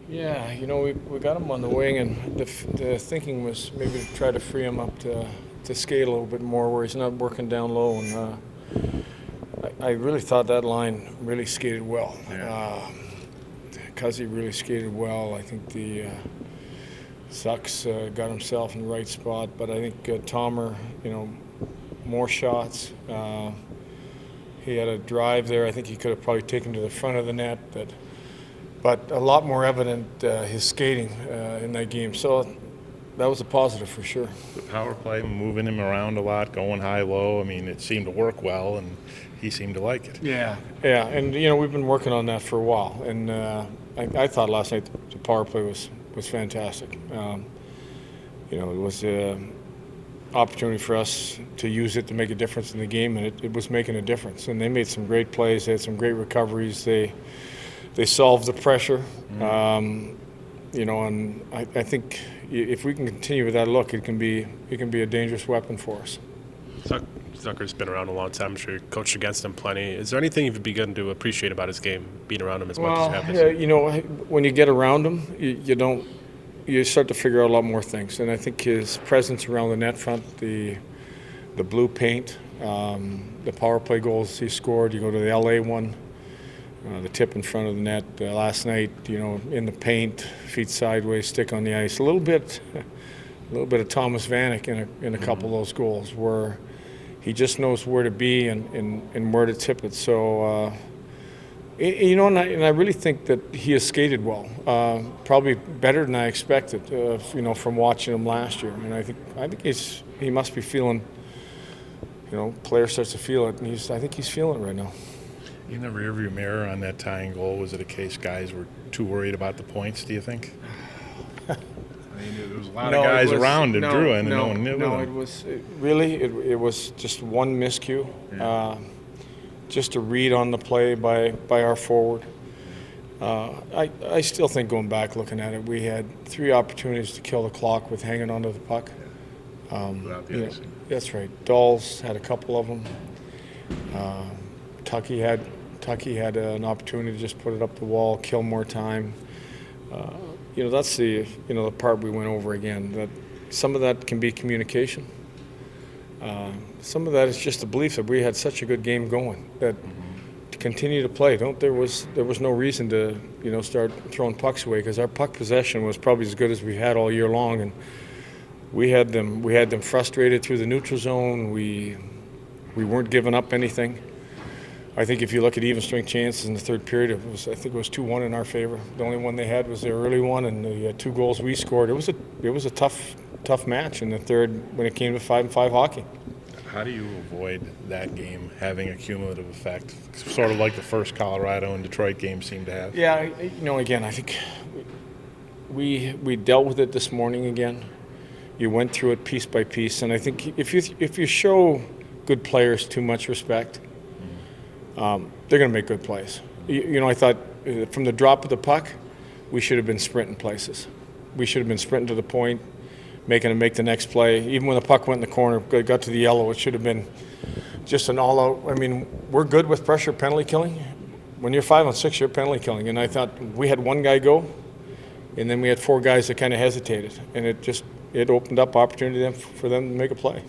Yeah, we got him on the wing, and the thinking was maybe to try to free him up to skate a little bit more where he's not working down low. And I really thought that line really skated well. Yeah. Cuzzy really skated well. I think the Zucks got himself in the right spot, but I think Tomer, more shots. He had a drive there. I think he could have probably taken to the front of the net, but a lot more evident his skating in that game. So that was a positive for sure. The power play, moving him around a lot, going high-low. I mean, it seemed to work well, and he seemed to like it. Yeah, and we've been working on that for a while, and I thought last night the power play was fantastic. It was an opportunity for us to use it to make a difference in the game, and it was making a difference. And they made some great plays. They had some great recoveries. They solved the pressure. And I think if we can continue with that look, it can be a dangerous weapon for us. Zucker's been around a long time. I'm sure you coached against him plenty. Is there anything you've begun to appreciate about his game, being around him as much as you have this year? When you get around him, you start to figure out a lot more things. And I think his presence around the net front, the blue paint, the power play goals he scored. You go to the LA one, the tip in front of the net last night. In the paint, feet sideways, stick on the ice. A little bit of Thomas Vanek in a couple of those goals where he just knows where to be and where to tip it. So, and I really think that he has skated well, probably better than I expected, from watching him last year. And I think he must be feeling, player starts to feel it, and I think he's feeling it right now. In the rearview mirror on that tying goal, was it a case guys were too worried about the points, do you think? There was a lot of guys around him, Drew, and no one knew with him. It was just one miscue, just a read on the play by our forward. I still think going back looking at it, we had 3 opportunities to kill the clock with hanging onto the puck. Without the icing. That's right. Dolls had a couple of them. Tucky had an opportunity to just put it up the wall, kill more time. That's the part we went over again. That some of that can be communication. Some of that is just the belief that we had such a good game going that to continue to play. There was no reason to start throwing pucks away because our puck possession was probably as good as we had all year long, and we had them frustrated through the neutral zone. We weren't giving up anything. I think if you look at even strength chances in the third period, I think it was 2-1 in our favor. The only one they had was their early one, and the 2 goals we scored. It was a tough match in the third when it came to 5-5 hockey. How do you avoid that game having a cumulative effect, sort of like the first Colorado and Detroit game seemed to have? Yeah, again, I think we dealt with it this morning again. You went through it piece by piece, and I think if you show good players too much respect, they're going to make good plays. I thought from the drop of the puck, we should have been sprinting places. We should have been sprinting to the point, making them make the next play. Even when the puck went in the corner, got to the yellow, it should have been just an all-out. I mean, we're good with pressure penalty killing. When you're 5-on-6, you're penalty killing. And I thought we had one guy go, and then we had 4 guys that kind of hesitated. And it opened up opportunity for them to make a play.